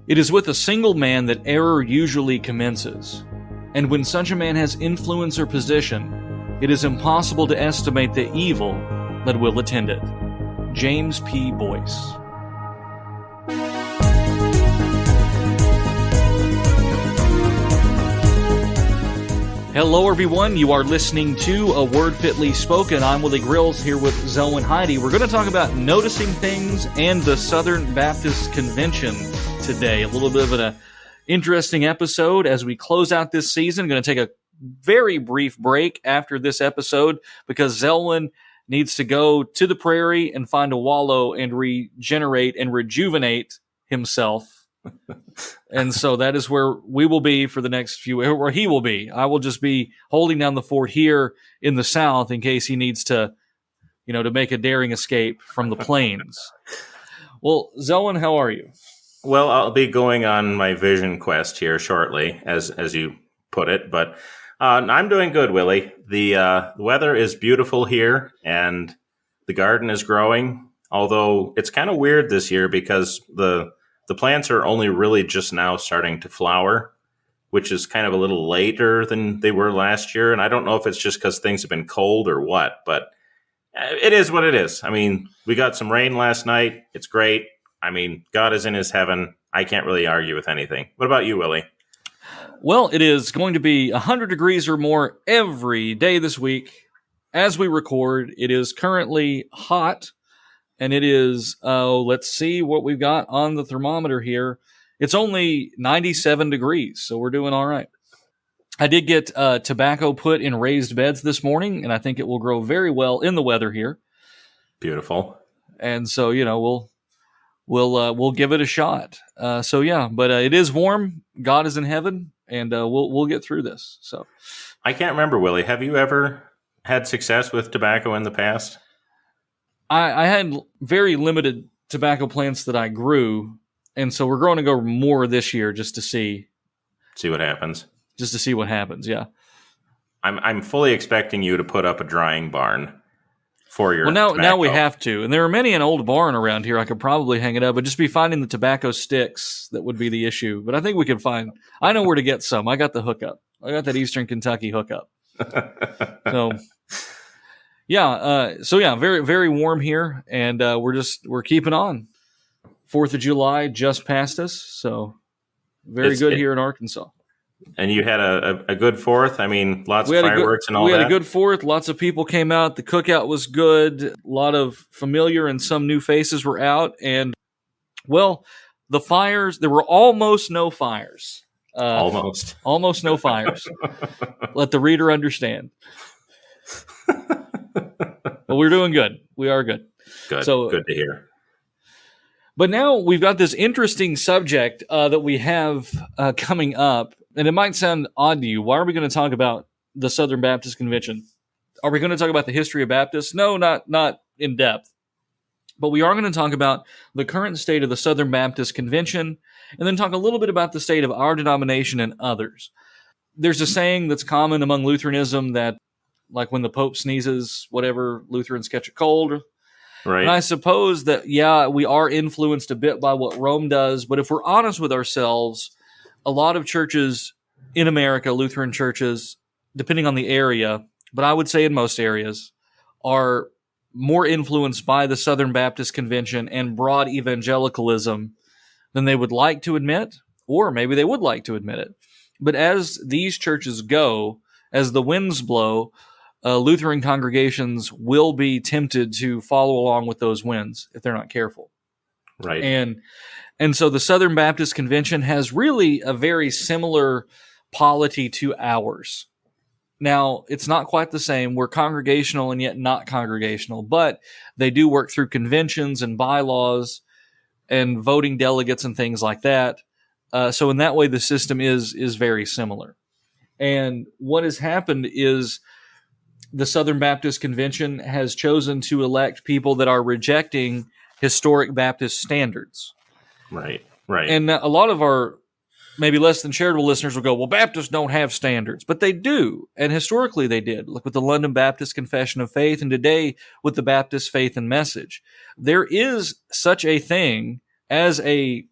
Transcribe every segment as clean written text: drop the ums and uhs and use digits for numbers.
It is with a single man that error usually commences, and when such a man has influence or position, it is impossible to estimate the evil that will attend it. James P. Boyce. Hello, everyone. You are listening to A Word Fitly Spoken. I'm Willie Grills here with Zelwyn and Heide. We're going to talk about noticing things and the Southern Baptist Convention today. A little bit of an interesting episode as we close out this season. I'm going to take a very brief break after this episode because Zelwyn needs to go to the prairie and find a wallow and regenerate and rejuvenate himself. And so that is where we will be for the next few, or he will be. I will just be holding down the fort here in the South in case he needs to, to make a daring escape from the plains. Well, Zelwyn, how are you? Well, I'll be going on my vision quest here shortly, as you put it. But I'm doing good, Willie. The weather is beautiful here, and the garden is growing. Although it's kind of weird this year because the plants are only really just now starting to flower, which is kind of a little later than they were last year. And I don't know if it's just because things have been cold or what, but it is what it is. I mean, we got some rain last night. It's great. I mean, God is in his heaven. I can't really argue with anything. What about you, Willie? Well, it is going to be 100 degrees or more every day this week. As we record, it is currently hot. And it is, let's see what we've got on the thermometer here. It's only 97 degrees, so we're doing all right. I did get tobacco put in raised beds this morning, and I think it will grow very well in the weather here. Beautiful. And so, we'll give it a shot. But it is warm. God is in heaven, and we'll get through this. So, I can't remember, Willie. Have you ever had success with tobacco in the past? I had very limited tobacco plants that I grew, and so we're going to go more this year just to see what happens. Just to see what happens, yeah. I'm fully expecting you to put up a drying barn for your tobacco. Now we have to, and there are many an old barn around here. I could probably hang it up, but just be finding the tobacco sticks that would be the issue. But I think we can find. I know where to get some. I got the hookup. I got that Eastern Kentucky hookup. So. Very, very warm here, and we're keeping on. 4th of July just passed us, so very good here in Arkansas. And you had a good 4th? I mean, lots of fireworks and all that? We had a good 4th. Lots of people came out. The cookout was good. A lot of familiar and some new faces were out. And, well, the fires, there were almost no fires. Almost no fires. Let the reader understand. But we're doing good. We are good. Good. So, good to hear. But now we've got this interesting subject that we have coming up, and it might sound odd to you. Why are we going to talk about the Southern Baptist Convention? Are we going to talk about the history of Baptists? No, not in depth. But we are going to talk about the current state of the Southern Baptist Convention, and then talk a little bit about the state of our denomination and others. There's a saying that's common among Lutheranism that like when the Pope sneezes, whatever, Lutherans catch a cold. Right. And I suppose that, we are influenced a bit by what Rome does. But if we're honest with ourselves, a lot of churches in America, Lutheran churches, depending on the area, but I would say in most areas, are more influenced by the Southern Baptist Convention and broad evangelicalism than they would like to admit, or maybe they would like to admit it. But as these churches go, as the winds blow, Lutheran congregations will be tempted to follow along with those winds if they're not careful. Right. And so the Southern Baptist Convention has really a very similar polity to ours. Now, it's not quite the same. We're congregational and yet not congregational, but they do work through conventions and bylaws and voting delegates and things like that. So in that way, the system is very similar. And what has happened is the Southern Baptist Convention has chosen to elect people that are rejecting historic Baptist standards. Right, right. And a lot of our maybe less than charitable listeners will go, well, Baptists don't have standards. But they do. And historically they did. Look with the London Baptist Confession of Faith and today with the Baptist Faith and Message. There is such a thing as a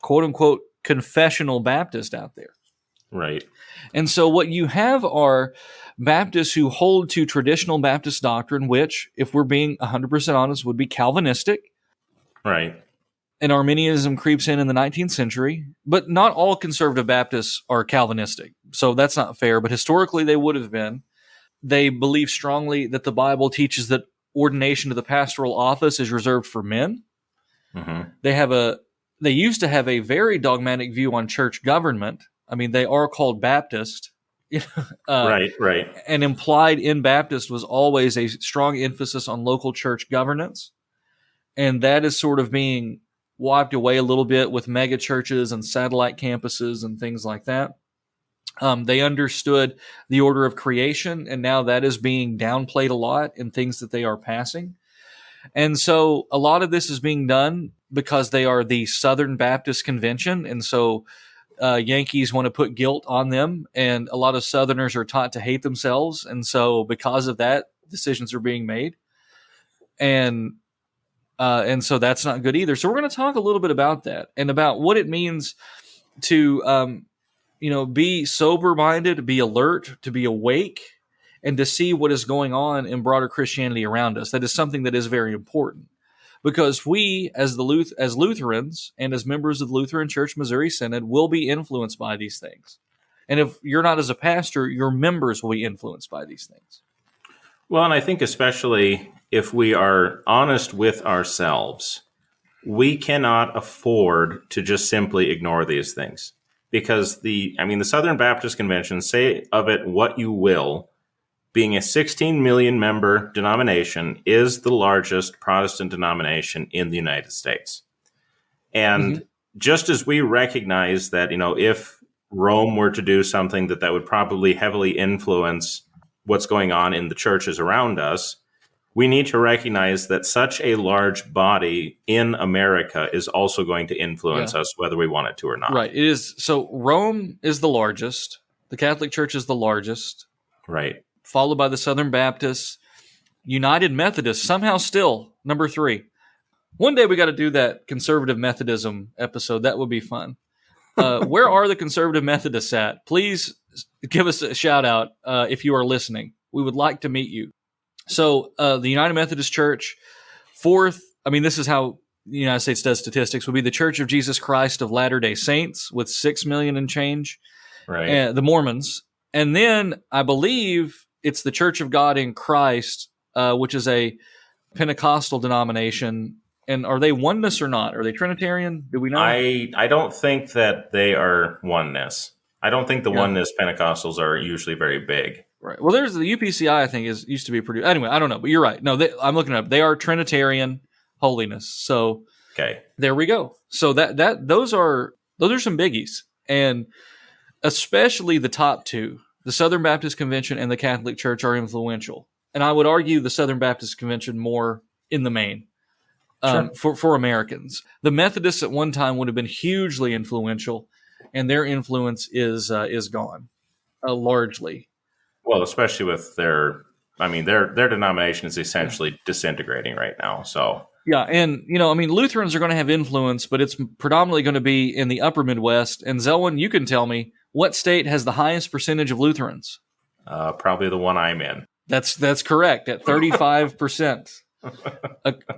quote unquote confessional Baptist out there. Right. And so what you have are Baptists who hold to traditional Baptist doctrine, which, if we're being 100% honest, would be Calvinistic. Right. And Arminianism creeps in the 19th century. But not all conservative Baptists are Calvinistic. So that's not fair. But historically, they would have been. They believe strongly that the Bible teaches that ordination to the pastoral office is reserved for men. Mm-hmm. They used to have a very dogmatic view on church government. I mean, they are called Baptist. Right. And implied in Baptist was always a strong emphasis on local church governance. And that is sort of being wiped away a little bit with mega churches and satellite campuses and things like that. They understood the order of creation, and now that is being downplayed a lot in things that they are passing. And so a lot of this is being done because they are the Southern Baptist Convention, and so Yankees want to put guilt on them, and a lot of Southerners are taught to hate themselves, and so because of that, decisions are being made. And so that's not good either. So we're going to talk a little bit about that and about what it means to be sober-minded, be alert, to be awake, and to see what is going on in broader Christianity around us. That is something that is very important, because we, as Lutherans and as members of the Lutheran Church Missouri Synod, will be influenced by these things. And if you're not as a pastor, your members will be influenced by these things. Well, and I think especially if we are honest with ourselves, we cannot afford to just simply ignore these things. Because the Southern Baptist Convention, say of it what you will, being a 16 million member denomination, is the largest Protestant denomination in the United States. And just as we recognize that, if Rome were to do something that would probably heavily influence what's going on in the churches around us, we need to recognize that such a large body in America is also going to influence us, whether we want it to or not. Right. It is. So Rome is the largest. The Catholic Church is the largest. Right. Followed by the Southern Baptists. United Methodists, somehow still number 3. One day we got to do that conservative Methodism episode. That would be fun. Where are the conservative Methodists at? Please give us a shout out if you are listening. We would like to meet you. So the United Methodist Church, 4th, this is how the United States does statistics, would be the Church of Jesus Christ of Latter-day Saints with 6 million and change, right? The Mormons. And then I believe it's the Church of God in Christ, which is a Pentecostal denomination. And are they oneness or not? Are they Trinitarian? Do we know? I don't think that they are oneness. I don't think the oneness Pentecostals are usually very big. Right. Well, there's the UPCI, I think, used to be pretty. Anyway, I don't know, but you're right. No, I'm looking it up. They are Trinitarian holiness. So there we go. So those are some biggies, and especially the top 2, the Southern Baptist Convention and the Catholic Church, are influential. And I would argue the Southern Baptist Convention more in the main for Americans. The Methodists at one time would have been hugely influential, and their influence is gone largely. Well, especially with their denomination is essentially disintegrating right now. So yeah, and Lutherans are going to have influence, but it's predominantly going to be in the upper Midwest. And Zelwyn, you can tell me what state has the highest percentage of Lutherans? Probably the one I'm in. That's correct, at 35%,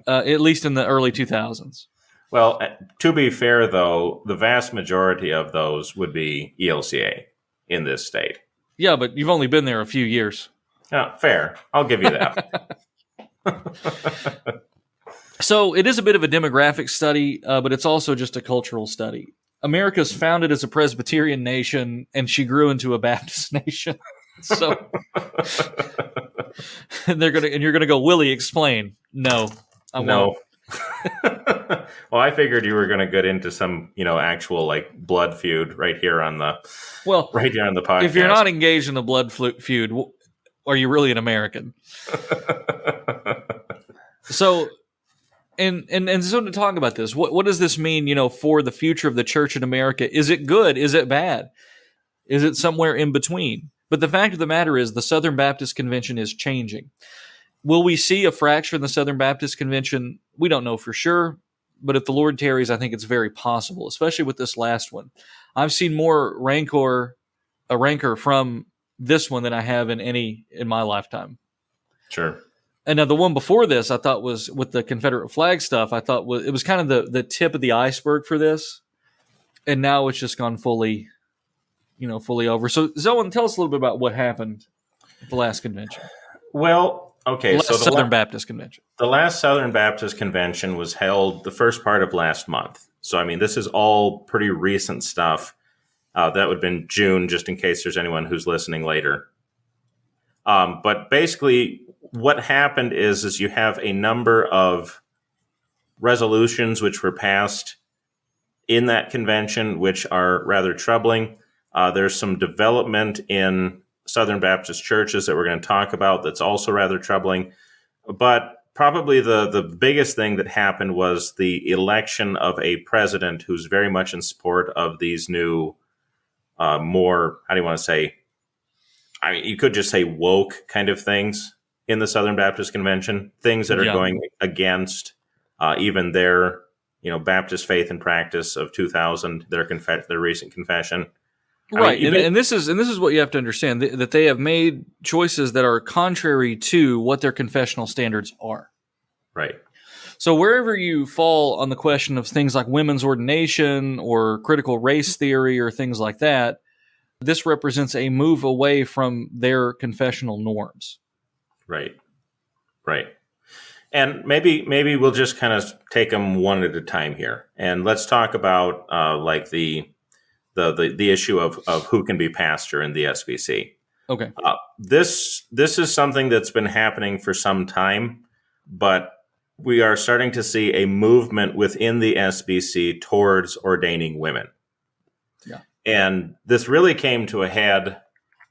at least in the early 2000s. Well, to be fair, though, the vast majority of those would be ELCA in this state. Yeah, but you've only been there a few years. Fair. I'll give you that. So it is a bit of a demographic study, but it's also just a cultural study. America's founded as a Presbyterian nation, and she grew into a Baptist nation. So, and you're gonna go, Willie, explain. No, I won't. Well, I figured you were going to get into some, actual blood feud right here on the podcast. If you're not engaged in a blood feud, are you really an American? So, and so to talk about this, what does this mean, for the future of the church in America? Is it good? Is it bad? Is it somewhere in between? But the fact of the matter is the Southern Baptist Convention is changing. Will we see a fracture in the Southern Baptist Convention? We don't know for sure, but if the Lord tarries, I think it's very possible, especially with this last one. I've seen more rancor from this one than I have in my lifetime. Sure. And now the one before this, I thought was with the Confederate flag stuff. I thought it was kind of the tip of the iceberg for this, and now it's just gone fully over. So, Zelwyn, tell us a little bit about what happened at the last convention. Well, okay, the Southern Baptist Convention. The last Southern Baptist Convention was held the first part of last month. So, I mean, this is all pretty recent stuff. That would have been June, just in case there's anyone who's listening later. But basically, what happened is you have a number of resolutions which were passed in that convention, which are rather troubling. There's some development in Southern Baptist churches that we're going to talk about that's also rather troubling. But probably the biggest thing that happened was the election of a president who's very much in support of these new, more, how do you want to say, I mean, you could just say woke kind of things in the Southern Baptist Convention, things that are going against even their, Baptist faith and practice of 2000, their recent confession. Right, and this is what you have to understand, that they have made choices that are contrary to what their confessional standards are. Right. So wherever you fall on the question of things like women's ordination or critical race theory or things like that, this represents a move away from their confessional norms. Right. And maybe we'll just kind of take them one at a time here, and let's talk about like the issue of who can be pastor in the SBC. Okay. This is something that's been happening for some time, but we are starting to see a movement within the SBC towards ordaining women. Yeah. And this really came to a head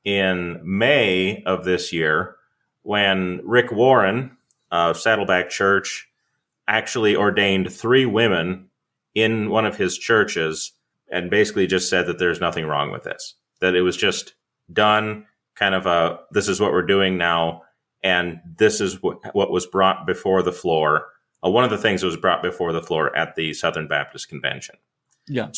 in May of this year when Rick Warren of Saddleback Church actually ordained 3 women in one of his churches and basically just said that there's nothing wrong with this, that it was just done, kind of this is what we're doing now, and this is what was brought before the floor. One of the things that was brought before the floor at the Southern Baptist Convention. Yeah.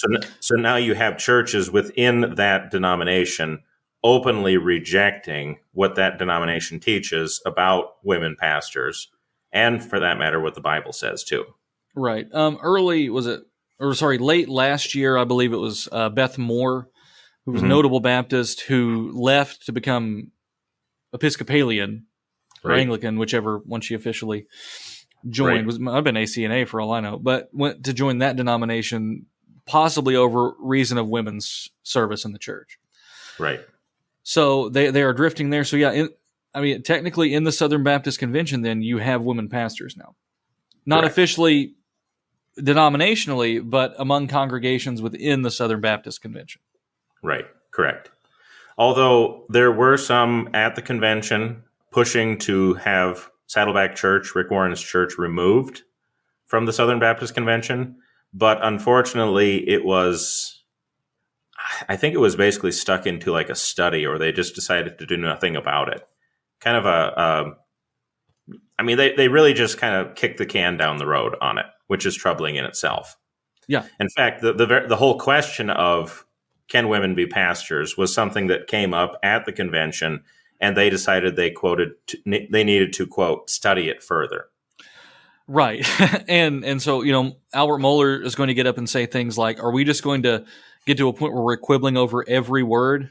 So now you have churches within that denomination openly rejecting what that denomination teaches about women pastors, and for that matter, what the Bible says too. Right. Late last year, I believe it was Beth Moore, who was a notable Baptist who left to become Episcopalian or Anglican, whichever one she officially joined. I've been ACNA for all I know, but went to join that denomination possibly over reason of women's service in the church. Right. So they are drifting there. So yeah, technically in the Southern Baptist Convention, then you have women pastors now. Not officially denominationally, but among congregations within the Southern Baptist Convention. Right, correct. Although there were some at the convention pushing to have Saddleback Church, Rick Warren's church, removed from the Southern Baptist Convention, but unfortunately I think it was basically stuck into like a study, or they just decided to do nothing about it. Kind of they really just kind of kicked the can down the road on it, which is troubling in itself. Yeah. In fact, the whole question of can women be pastors was something that came up at the convention, and they decided they needed to, quote, study it further. Right. And so, Albert Mohler is going to get up and say things like, are we just going to get to a point where we're quibbling over every word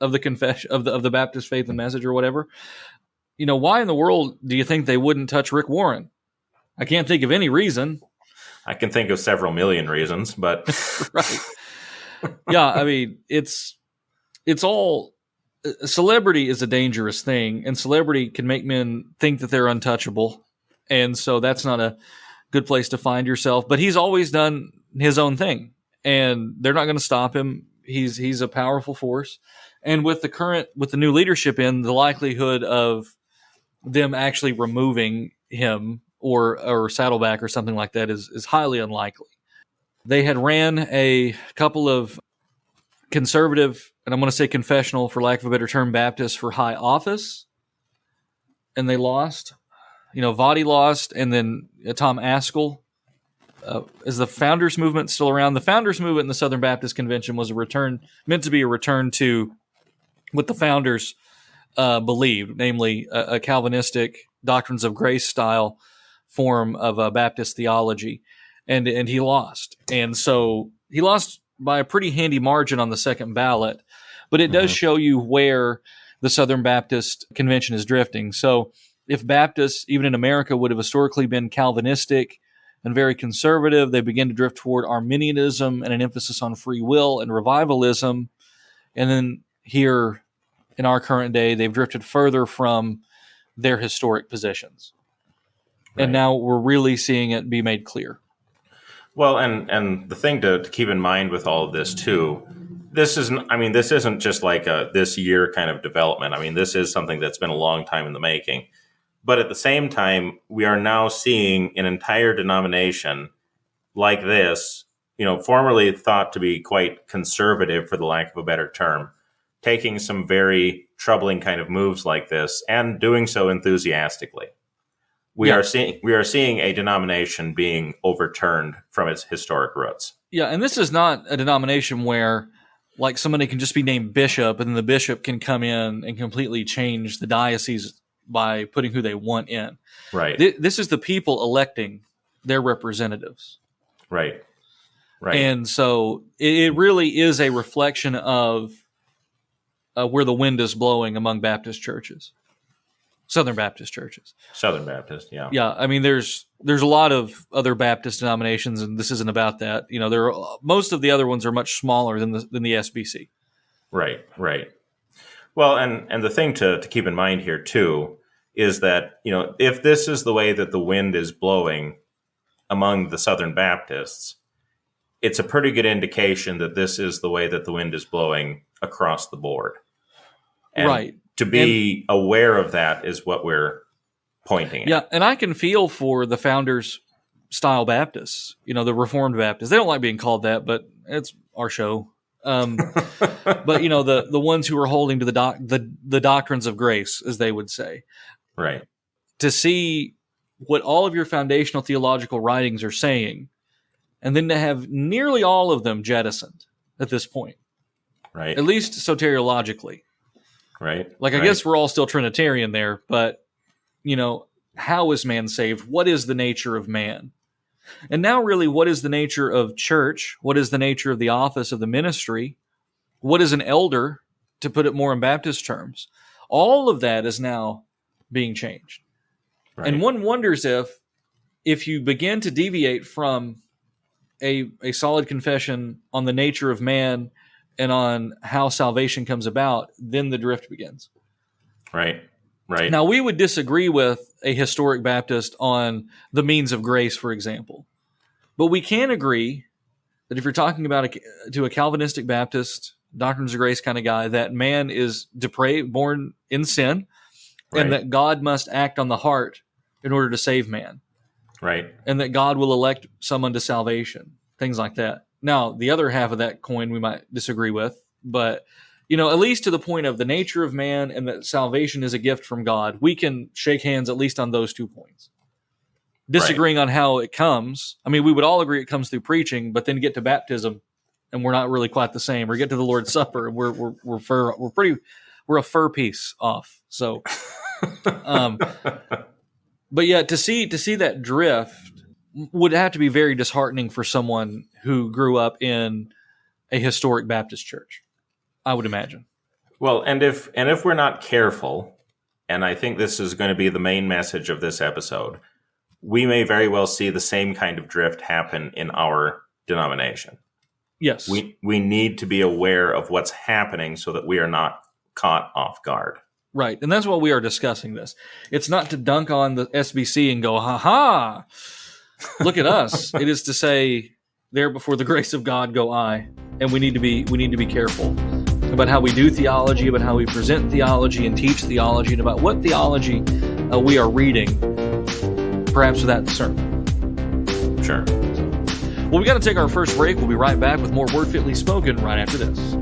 of the confession of the Baptist faith and message or whatever? Why in the world do you think they wouldn't touch Rick Warren? I can't think of any reason. I can think of several million reasons, but right. Yeah, I mean, it's all celebrity is a dangerous thing, and celebrity can make men think that they're untouchable. And so that's not a good place to find yourself. But he's always done his own thing, and they're not going to stop him. He's a powerful force. And with the new leadership the likelihood of them actually removing him or Saddleback or something like that is highly unlikely. They had ran a couple of conservative, and I'm going to say confessional, for lack of a better term, Baptists for high office, and they lost. Vadi lost, and then Tom Askell is the Founders Movement still around? The Founders Movement in the Southern Baptist Convention was meant to be a return to what the founders believed, namely a Calvinistic doctrines of grace style form of Baptist theology, and he lost, and so he lost by a pretty handy margin on the second ballot. But it does show you where the Southern Baptist Convention is drifting. So if Baptists, even in America, would have historically been Calvinistic and very conservative, they begin to drift toward Arminianism and an emphasis on free will and revivalism. And then here in our current day, they've drifted further from their historic positions. Right. And now we're really seeing it be made clear. Well, and the thing to keep in mind with all of this too, this isn't just like a this year kind of development. I mean, this is something that's been a long time in the making. But at the same time, we are now seeing an entire denomination like this, formerly thought to be quite conservative, for the lack of a better term, taking some very troubling kind of moves like this and doing so enthusiastically. We are seeing a denomination being overturned from its historic roots. Yeah, and this is not a denomination where like somebody can just be named bishop and then the bishop can come in and completely change the diocese by putting who they want in. Right. This is the people electing their representatives. Right. And so it really is a reflection of where the wind is blowing among Baptist churches. Southern Baptist churches. Southern Baptist, yeah. Yeah, I mean, there's a lot of other Baptist denominations, and this isn't about that. Most of the other ones are much smaller than the SBC. Right. Well, and the thing to keep in mind here too is that if this is the way that the wind is blowing among the Southern Baptists, it's a pretty good indication that this is the way that the wind is blowing across the board. And right. To be aware of that is what we're pointing at. Yeah, and I can feel for the Founders style Baptists, the Reformed Baptists. They don't like being called that, but it's our show. But the ones who are holding to the doctrines of grace, as they would say. Right. To see what all of your foundational theological writings are saying, and then to have nearly all of them jettisoned at this point. Right. At least soteriologically. Right. I guess we're all still Trinitarian there, but, how is man saved? What is the nature of man? And now really, what is the nature of church? What is the nature of the office of the ministry? What is an elder, to put it more in Baptist terms? All of that is now being changed. Right. And one wonders if you begin to deviate from a solid confession on the nature of man and on how salvation comes about, then the drift begins. Right. Now, we would disagree with a historic Baptist on the means of grace, for example. But we can agree that if you're talking about to a Calvinistic Baptist, doctrines of grace kind of guy, that man is depraved, born in sin, and that God must act on the heart in order to save man. Right. And that God will elect someone to salvation, things like that. Now, the other half of that coin we might disagree with, but, at least to the point of the nature of man and that salvation is a gift from God, we can shake hands at least on those 2 points. Disagreeing on how it comes. I mean, we would all agree it comes through preaching, but then get to baptism and we're not really quite the same. Or get to the Lord's Supper and we're a fur piece off. So, but yeah, to see that drift would have to be very disheartening for someone who grew up in a historic Baptist church, I would imagine. Well, and if we're not careful, and I think this is going to be the main message of this episode, we may very well see the same kind of drift happen in our denomination. Yes. We need to be aware of what's happening so that we are not caught off guard. Right. And that's why we are discussing this. It's not to dunk on the SBC and go, ha-ha, look at us. It is to say, there before the grace of God go I. And we need to be careful about how we do theology, about how we present theology and teach theology, and about what theology we are reading, perhaps without discernment. Sure. Well, we got to take our first break. We'll be right back with more Word Fitly Spoken right after this.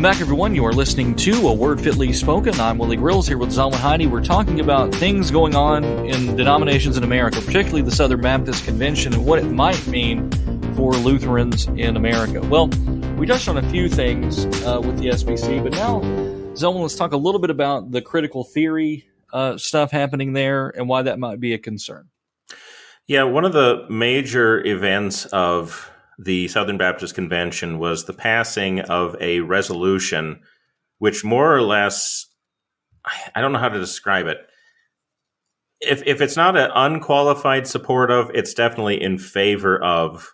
Welcome back, everyone. You are listening to A Word Fitly Spoken. I'm Willie Grills here with Zelwyn Heide. We're talking about things going on in denominations in America, particularly the Southern Baptist Convention, and what it might mean for Lutherans in America. Well, we touched on a few things with the SBC, but now, Zelwyn, let's talk a little bit about the critical theory stuff happening there and why that might be a concern. Yeah, one of the major events of the Southern Baptist Convention was the passing of a resolution which more or less, I don't know how to describe it. If it's not an unqualified support of, it's definitely in favor of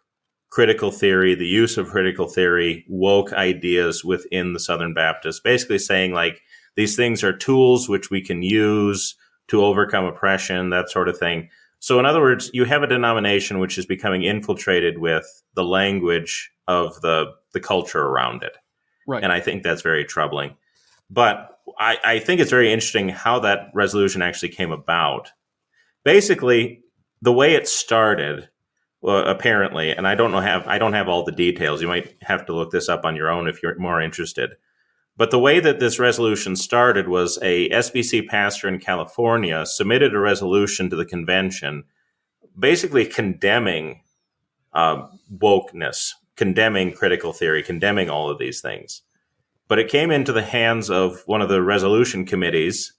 critical theory, the use of critical theory, woke ideas within the Southern Baptists, basically saying like these things are tools which we can use to overcome oppression, that sort of thing. So in other words, you have a denomination which is becoming infiltrated with the language of the culture around it. Right. And I think that's very troubling. But I think it's very interesting how that resolution actually came about. Basically, the way it started, apparently, and I don't have all the details. You might have to look this up on your own if you're more interested. But the way that this resolution started was a SBC pastor in California submitted a resolution to the convention basically condemning wokeness, condemning critical theory, condemning all of these things. But it came into the hands of one of the resolution committees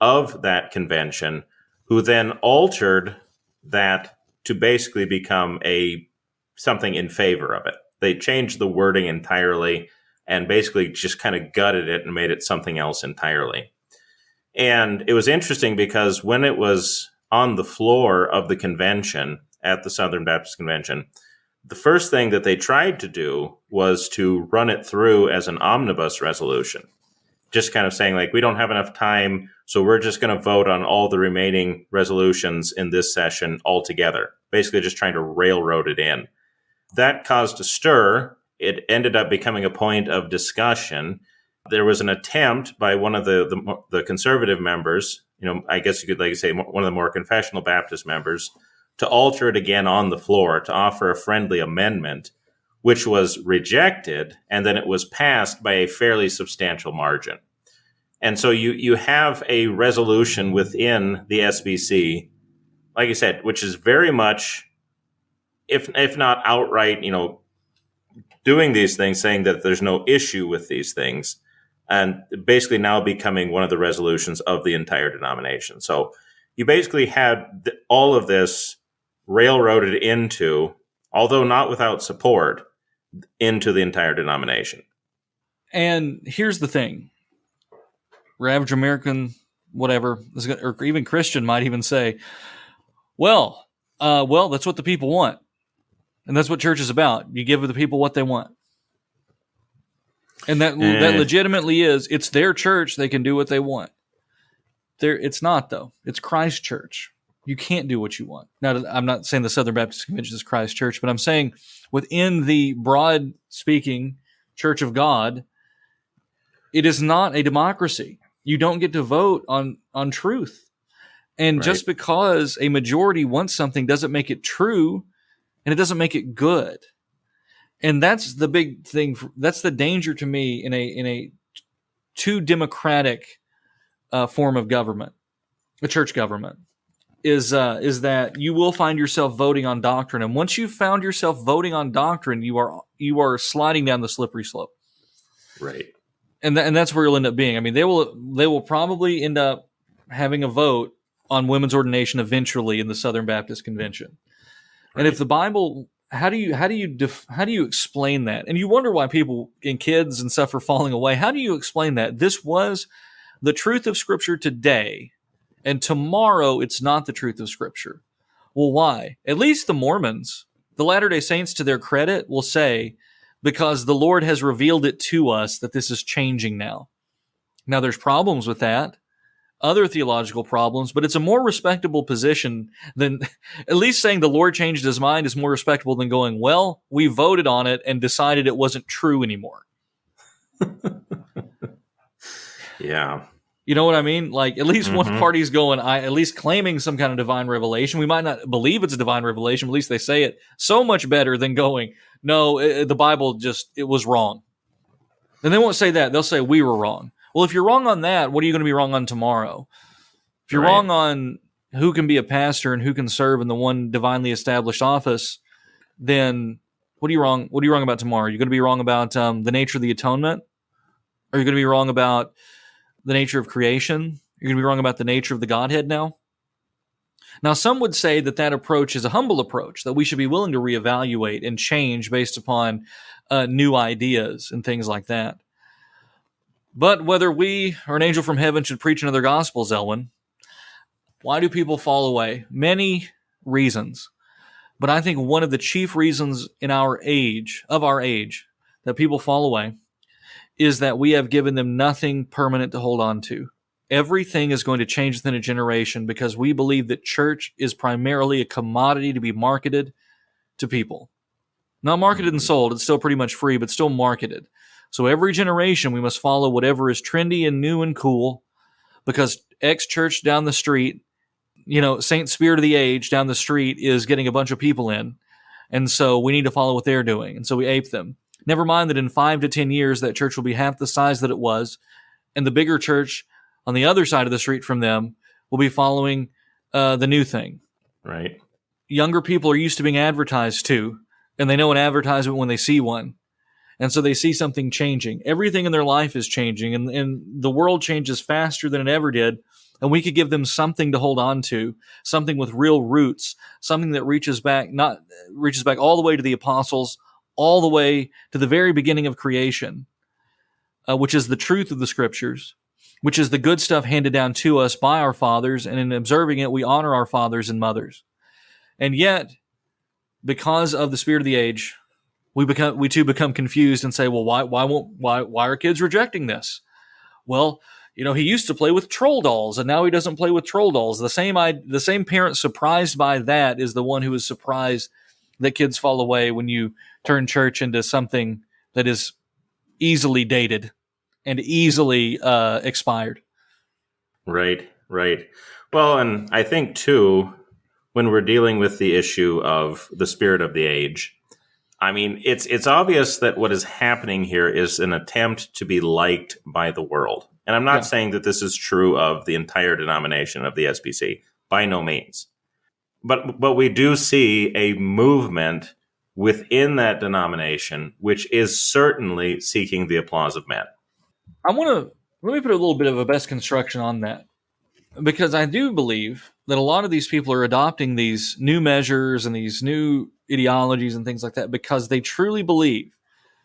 of that convention, who then altered that to basically become something in favor of it. They changed the wording entirely and basically just kind of gutted it and made it something else entirely. And it was interesting because when it was on the floor of the convention at the Southern Baptist Convention, the first thing that they tried to do was to run it through as an omnibus resolution, just kind of saying like, we don't have enough time, so we're just going to vote on all the remaining resolutions in this session altogether, basically just trying to railroad it in. That caused a stir. It ended up becoming a point of discussion. There was an attempt by one of the conservative members, I guess you could say one of the more confessional Baptist members, to alter it again on the floor, to offer a friendly amendment, which was rejected, and then it was passed by a fairly substantial margin. And so you have a resolution within the SBC, like I said, which is very much, if not outright, doing these things, saying that there's no issue with these things, and basically now becoming one of the resolutions of the entire denomination. So you basically had all of this railroaded into, although not without support, into the entire denomination. And here's the thing. Your average American, whatever, or even Christian might even say, well, that's what the people want. And that's what church is about. You give the people what they want. And that legitimately is, it's their church. They can do what they want. It's not, though. It's Christ's church. You can't do what you want. Now, I'm not saying the Southern Baptist Convention is Christ's church, but I'm saying within the broad speaking Church of God, it is not a democracy. You don't get to vote on truth. And just because a majority wants something doesn't make it true, and it doesn't make it good. And that's the big thing. That's the danger to me in a too democratic form of government, a church government, is that you will find yourself voting on doctrine. And once you've found yourself voting on doctrine, you are sliding down the slippery slope. Right. And that's where you'll end up being. I mean, they will probably end up having a vote on women's ordination eventually in the Southern Baptist Convention. And if the Bible, how do you explain that? And you wonder why people and kids and stuff are falling away. How do you explain that? This was the truth of Scripture today, and tomorrow it's not the truth of Scripture. Well, why? At least the Mormons, the Latter-day Saints, to their credit, will say, because the Lord has revealed it to us that this is changing now. Now, there's problems with that. Other theological problems, but it's a more respectable position than, at least saying the Lord changed his mind is more respectable than going, well, we voted on it and decided it wasn't true anymore. Yeah. You know what I mean? Like, at least one party's going, at least claiming some kind of divine revelation. We might not believe it's a divine revelation, but at least they say it so much better than going, no, the Bible it was wrong. And they won't say that. They'll say, we were wrong. Well, if you're wrong on that, what are you going to be wrong on tomorrow? If you're wrong on who can be a pastor and who can serve in the one divinely established office, then what are you wrong? What are you wrong about tomorrow? You're going to be wrong about the nature of the atonement? Are you going to be wrong about the nature of creation? You're going to be wrong about the nature of the Godhead now? Now, some would say that that approach is a humble approach, that we should be willing to reevaluate and change based upon new ideas and things like that. But whether we or an angel from heaven should preach another gospel, Zelwyn, why do people fall away? Many reasons. But I think one of the chief reasons in our age, that people fall away is that we have given them nothing permanent to hold on to. Everything is going to change within a generation because we believe that church is primarily a commodity to be marketed to people. Not marketed and sold. It's still pretty much free, but still marketed. So every generation we must follow whatever is trendy and new and cool because X church down the street, Saint Spirit of the Age down the street is getting a bunch of people in. And so we need to follow what they're doing. And so we ape them. Never mind that in 5 to 10 years, that church will be half the size that it was. And the bigger church on the other side of the street from them will be following the new thing. Right. Younger people are used to being advertised to, and they know an advertisement when they see one. And so they see something changing. Everything in their life is changing, and the world changes faster than it ever did. And we could give them something to hold on to, something with real roots, something that reaches back all the way to the apostles, all the way to the very beginning of creation, which is the truth of the scriptures, which is the good stuff handed down to us by our fathers. And in observing it, we honor our fathers and mothers. And yet, because of the spirit of the age, we too become confused and say, well, why are kids rejecting this? Well, he used to play with troll dolls, and now he doesn't play with troll dolls. The same parent surprised by that is the one who is surprised that kids fall away when you turn church into something that is easily dated and easily expired. Right. Well, and I think, too, when we're dealing with the issue of the spirit of the age, I mean, it's obvious that what is happening here is an attempt to be liked by the world. And I'm not saying that this is true of the entire denomination of the SBC, by no means. But we do see a movement within that denomination, which is certainly seeking the applause of men. Let me put a little bit of a best construction on that, because I do believe that a lot of these people are adopting these new measures and these new ideologies and things like that because they truly believe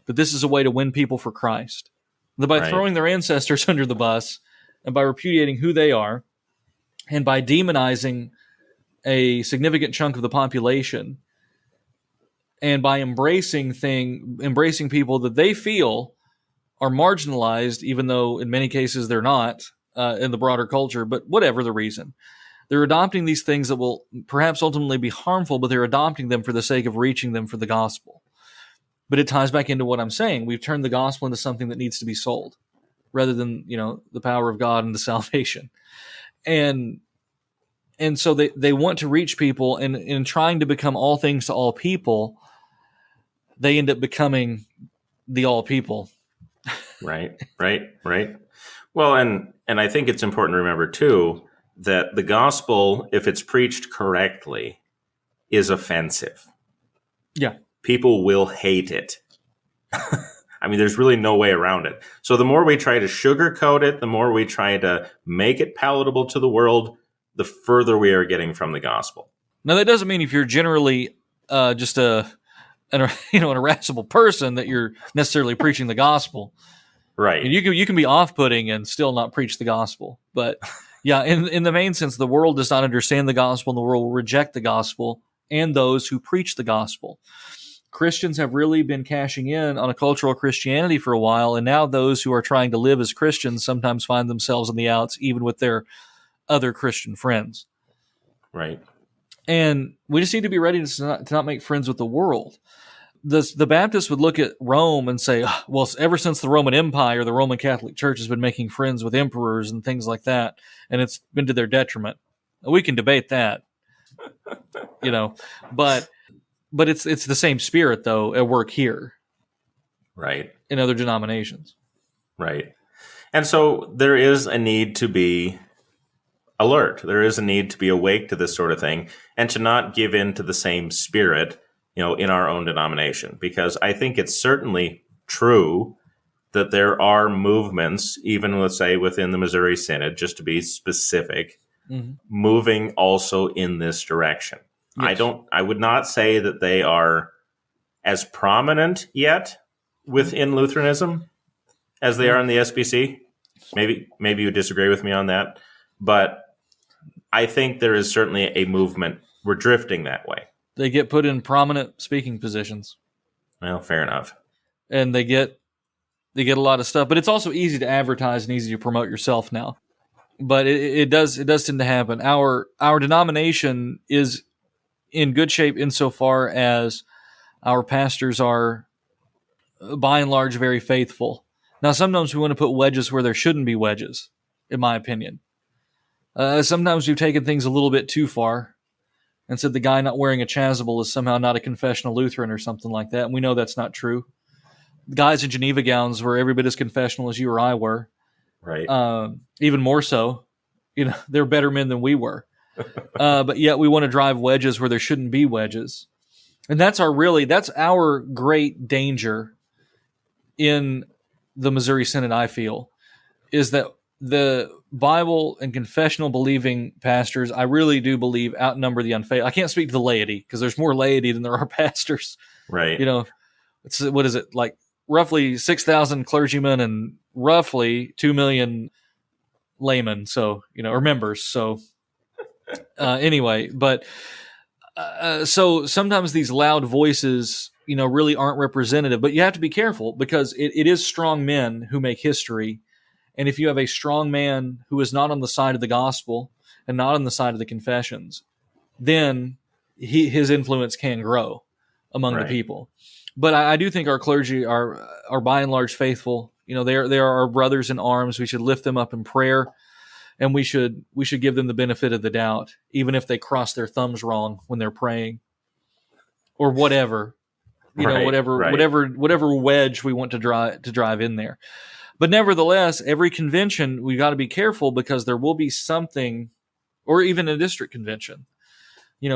that this is a way to win people for Christ. That by throwing their ancestors under the bus and by repudiating who they are and by demonizing a significant chunk of the population and by embracing people that they feel are marginalized, even though in many cases they're not in the broader culture, but whatever the reason. They're adopting these things that will perhaps ultimately be harmful, but they're adopting them for the sake of reaching them for the gospel. But it ties back into what I'm saying. We've turned the gospel into something that needs to be sold rather than, the power of God and the salvation. And so they want to reach people, and in trying to become all things to all people, they end up becoming the all people. Right. Well, and I think it's important to remember, too, that the gospel, if it's preached correctly, is offensive. Yeah. People will hate it. I mean, there's really no way around it. So the more we try to sugarcoat it, the more we try to make it palatable to the world, the further we are getting from the gospel. Now, that doesn't mean if you're generally just an irascible person that you're necessarily preaching the gospel. Right. And you can be off-putting and still not preach the gospel. But yeah, in the main sense, the world does not understand the gospel, and the world will reject the gospel and those who preach the gospel. Christians have really been cashing in on a cultural Christianity for a while, and now those who are trying to live as Christians sometimes find themselves on the outs, even with their other Christian friends. Right. And we just need to be ready to not make friends with the world. The Baptists would look at Rome and say, well, ever since the Roman Empire, the Roman Catholic Church has been making friends with emperors and things like that, and it's been to their detriment. We can debate that, but it's the same spirit, though, at work here. Right. In other denominations. Right. And so there is a need to be alert. There is a need to be awake to this sort of thing and to not give in to the same spirit, in our own denomination. Because I think it's certainly true that there are movements, even let's say within the Missouri Synod, just to be specific, moving also in this direction. Yes. I would not say that they are as prominent yet within Lutheranism as they are in the SBC. Maybe you disagree with me on that, but I think there is certainly a movement. We're drifting that way. They get put in prominent speaking positions. Well, fair enough. And they get a lot of stuff, but it's also easy to advertise and easy to promote yourself now. But it does tend to happen. Our denomination is in good shape insofar as our pastors are, by and large, very faithful. Now, sometimes we want to put wedges where there shouldn't be wedges, in my opinion. Sometimes we've taken things a little bit too far and said the guy not wearing a chasuble is somehow not a confessional Lutheran or something like that, and we know that's not true. The guys in Geneva gowns were every bit as confessional as you or I were. Right. Even more so. They're better men than we were. But yet we want to drive wedges where there shouldn't be wedges. And that's our great danger in the Missouri Synod, I feel, is that the Bible and confessional believing pastors, I really do believe, outnumber the unfaithful. I can't speak to the laity because there's more laity than there are pastors. Right. What is it, like roughly 6,000 clergymen and roughly 2 million laymen, so, or members. So anyway, but so sometimes these loud voices, really aren't representative, but you have to be careful because it is strong men who make history. And if you have a strong man who is not on the side of the gospel and not on the side of the confessions, then his influence can grow among the people. But I do think our clergy are by and large faithful. They are our brothers in arms. We should lift them up in prayer, and we should give them the benefit of the doubt, even if they cross their thumbs wrong when they're praying, or whatever. Whatever wedge we want to drive in there. But nevertheless, every convention we got to be careful because there will be something, or even a district convention,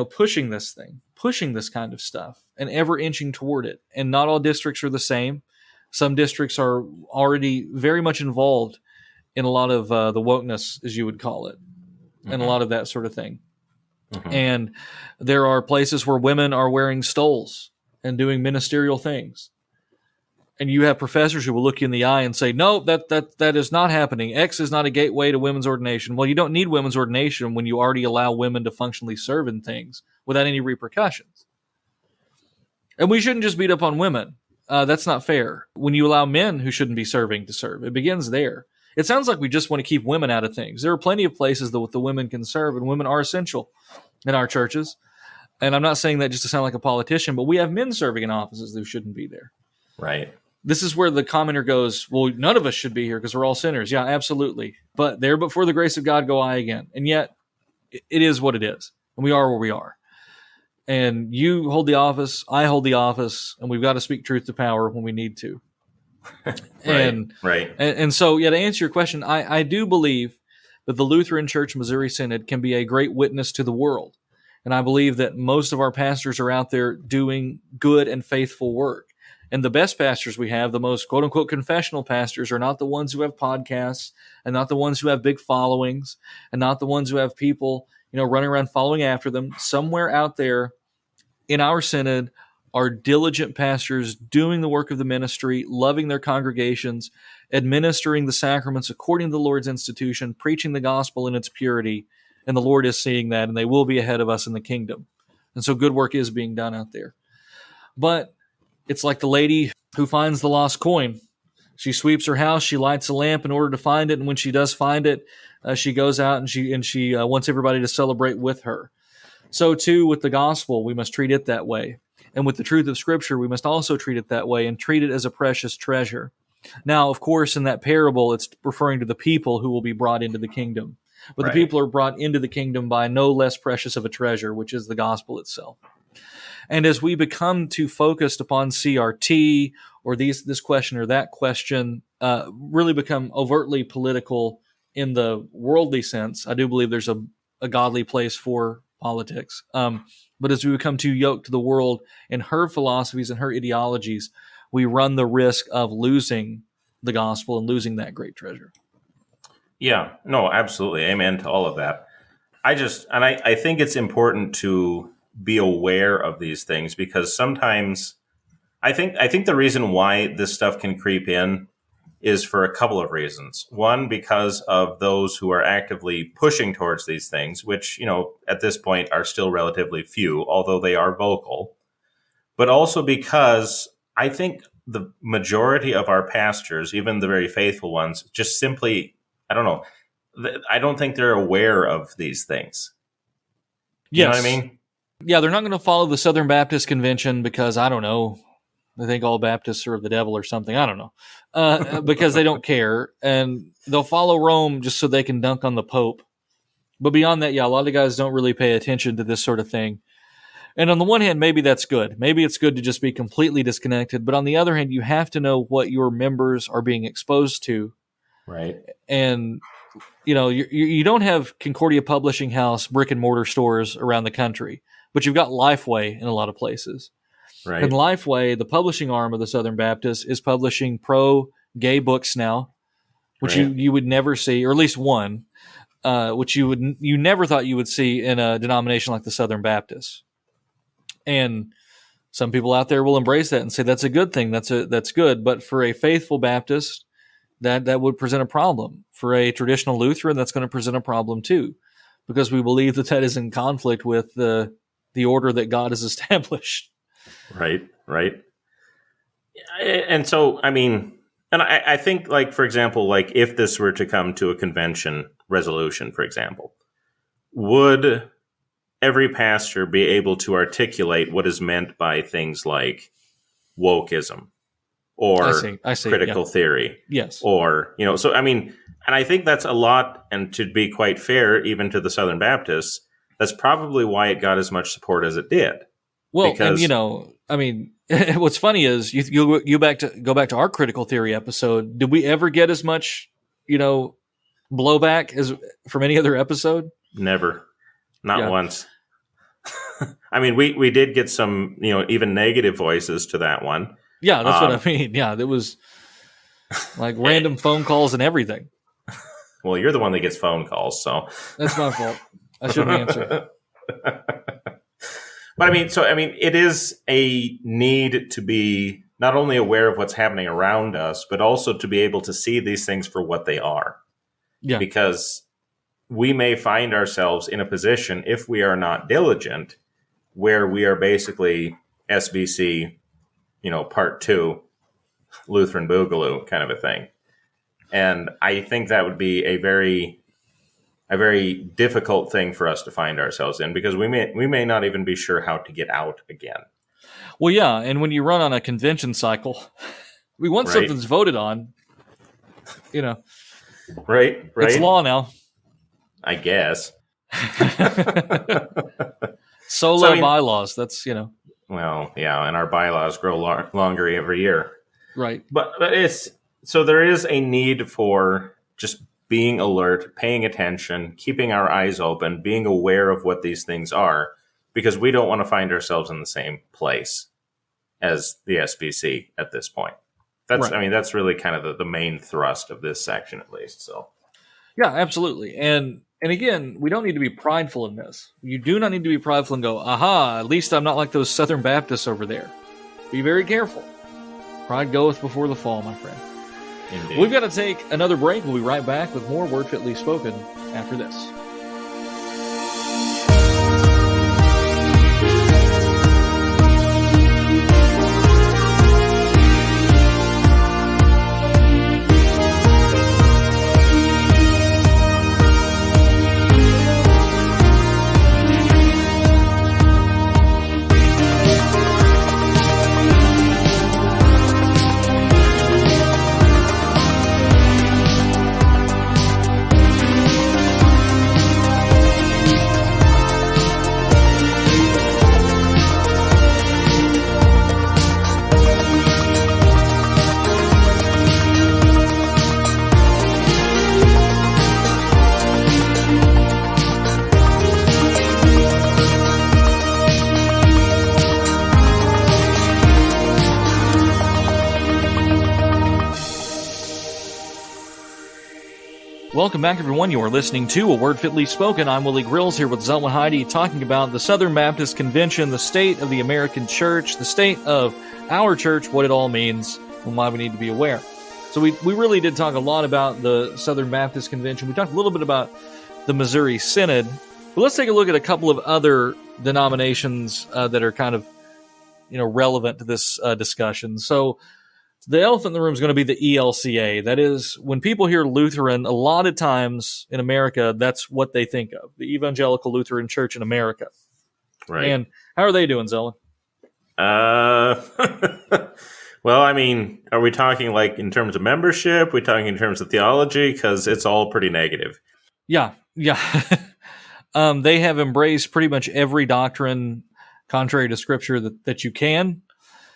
pushing this kind of stuff, and ever inching toward it. And not all districts are the same. Some districts are already very much involved in a lot of the wokeness, as you would call it, and a lot of that sort of thing. And there are places where women are wearing stoles and doing ministerial things. And you have professors who will look you in the eye and say, no, that is not happening. X is not a gateway to women's ordination. Well, you don't need women's ordination when you already allow women to functionally serve in things without any repercussions. And we shouldn't just beat up on women. That's not fair. When you allow men who shouldn't be serving to serve, it begins there. It sounds like we just want to keep women out of things. There are plenty of places that the women can serve, and women are essential in our churches. And I'm not saying that just to sound like a politician, but we have men serving in offices who shouldn't be there. Right. This is where the commenter goes, well, none of us should be here because we're all sinners. Yeah, absolutely. But for the grace of God go I again. And yet, it is what it is. And we are where we are. And you hold the office, I hold the office, and we've got to speak truth to power when we need to. Right. And so, to answer your question, I do believe that the Lutheran Church Missouri Synod can be a great witness to the world. And I believe that most of our pastors are out there doing good and faithful work. And the best pastors we have, the most quote-unquote confessional pastors, are not the ones who have podcasts and not the ones who have big followings and not the ones who have people, running around following after them. Somewhere out there in our synod are diligent pastors doing the work of the ministry, loving their congregations, administering the sacraments according to the Lord's institution, preaching the gospel in its purity. And the Lord is seeing that, and they will be ahead of us in the kingdom. And so good work is being done out there. But it's like the lady who finds the lost coin. She sweeps her house, she lights a lamp in order to find it, and when she does find it, she goes out and she wants everybody to celebrate with her. So too with the gospel, we must treat it that way. And with the truth of Scripture, we must also treat it that way and treat it as a precious treasure. Now, of course, in that parable, it's referring to the people who will be brought into the kingdom. But the people are brought into the kingdom by no less precious of a treasure, which is the gospel itself. And as we become too focused upon CRT or this question or that question, really become overtly political in the worldly sense. I do believe there's a godly place for politics. But as we become too yoked to the world and her philosophies and her ideologies, we run the risk of losing the gospel and losing that great treasure. Yeah, no, absolutely. Amen to all of that. I think it's important to be aware of these things, because sometimes I think the reason why this stuff can creep in is for a couple of reasons. One, because of those who are actively pushing towards these things, which, at this point are still relatively few, although they are vocal. But also because I think the majority of our pastors, even the very faithful ones, just simply, I don't know, I don't think they're aware of these things. You know what I mean? Yeah, they're not going to follow the Southern Baptist Convention because, I don't know, they think all Baptists are of the devil or something. I don't know. Because they don't care. And they'll follow Rome just so they can dunk on the Pope. But beyond that, a lot of guys don't really pay attention to this sort of thing. And on the one hand, maybe that's good. Maybe it's good to just be completely disconnected. But on the other hand, you have to know what your members are being exposed to. Right. And, you don't have Concordia Publishing House brick and mortar stores around the country, but you've got Lifeway in a lot of places. Right. And Lifeway, the publishing arm of the Southern Baptist, is publishing pro-gay books now, which you would never see, or at least one, which you never thought you would see in a denomination like the Southern Baptist. And some people out there will embrace that and say that's a good thing. That's good. But for a faithful Baptist, that would present a problem. For a traditional Lutheran, that's going to present a problem too, because we believe that is in conflict with the order that God has established. Right. And so, I think, like, for example, like if this were to come to a convention resolution, for example, would every pastor be able to articulate what is meant by things like wokeism or I see, critical theory? Yes. Or, and I think that's a lot, and to be quite fair, even to the Southern Baptists, that's probably why it got as much support as it did. Well, because, what's funny is you go back to our critical theory episode. Did we ever get as much, blowback as from any other episode? Never, not once. We did get some, even negative voices to that one. Yeah, that's what I mean. Yeah, there was like random phone calls and everything. Well, you're the one that gets phone calls, so that's my fault. I shouldn't answer. But it is a need to be not only aware of what's happening around us, but also to be able to see these things for what they are. Yeah. Because we may find ourselves in a position, if we are not diligent, where we are basically SBC, part 2, Lutheran Boogaloo kind of a thing. And I think that would be a very difficult thing for us to find ourselves in, because we may not even be sure how to get out again. Well, yeah, and when you run on a convention cycle, once something's voted on, right, it's law now. I guess. Solo bylaws. That's Well, yeah, and our bylaws grow longer every year. Right, but there is a need for just being alert, paying attention, keeping our eyes open, being aware of what these things are, because we don't want to find ourselves in the same place as the SBC at this point. That's really kind of the main thrust of this section, at least. So, yeah, absolutely. And again, we don't need to be prideful in this. You do not need to be prideful and go, aha, at least I'm not like those Southern Baptists over there. Be very careful. Pride goeth before the fall, my friend. Indeed. We've got to take another break. We'll be right back with more Word Fitly Spoken after this. Welcome back, everyone. You are listening to A Word Fitly Spoken. I'm Willie Grills here with Zelwyn Heide, talking about the Southern Baptist Convention, the state of the American church, the state of our church, what it all means, and why we need to be aware. So we really did talk a lot about the Southern Baptist Convention. We talked a little bit about the Missouri Synod. But let's take a look at a couple of other denominations that are kind of, relevant to this discussion. So the elephant in the room is going to be the ELCA. That is, when people hear Lutheran, a lot of times in America, that's what they think of, the Evangelical Lutheran Church in America. Right. And how are they doing, Zelwyn? Well, I mean, are we talking like in terms of membership? Are we talking in terms of theology? Because it's all pretty negative. Yeah. They have embraced pretty much every doctrine contrary to Scripture that you can.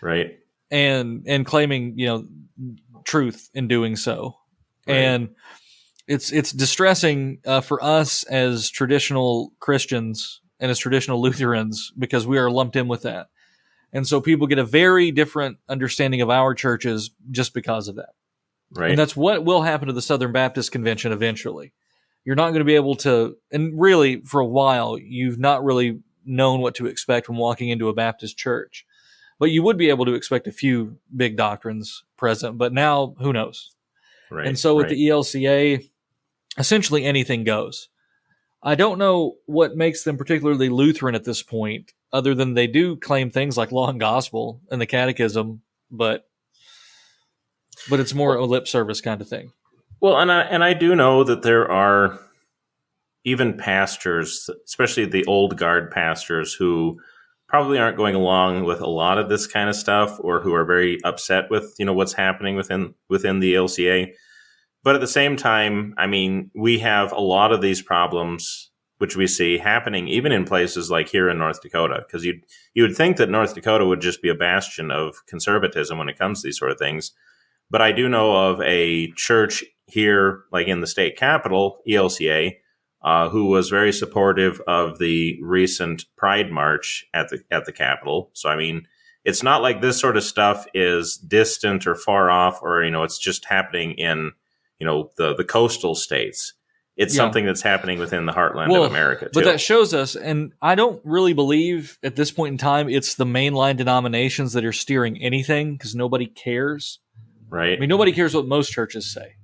Right. And claiming, truth in doing so. Right. And it's distressing for us as traditional Christians and as traditional Lutherans, because we are lumped in with that. And so people get a very different understanding of our churches just because of that. Right. And that's what will happen to the Southern Baptist Convention eventually. You're not going to be able to, and really for a while, you've not really known what to expect when walking into a Baptist church. But you would be able to expect a few big doctrines present. But now, who knows? Right. And so with the ELCA, essentially anything goes. I don't know what makes them particularly Lutheran at this point, other than they do claim things like law and gospel and the catechism, but it's more a lip service kind of thing. Well, and I do know that there are even pastors, especially the old guard pastors, who probably aren't going along with a lot of this kind of stuff, or who are very upset with, what's happening within the LCA. But at the same time, I mean, we have a lot of these problems, which we see happening even in places like here in North Dakota, because you would think that North Dakota would just be a bastion of conservatism when it comes to these sort of things. But I do know of a church here, like in the state capital, ELCA, who was very supportive of the recent Pride March at the Capitol. So, I mean, it's not like this sort of stuff is distant or far off, or, it's just happening in, the coastal states. It's something that's happening within the heartland of America, too. But that shows us, and I don't really believe at this point in time it's the mainline denominations that are steering anything, because nobody cares. Right. I mean, nobody cares what most churches say.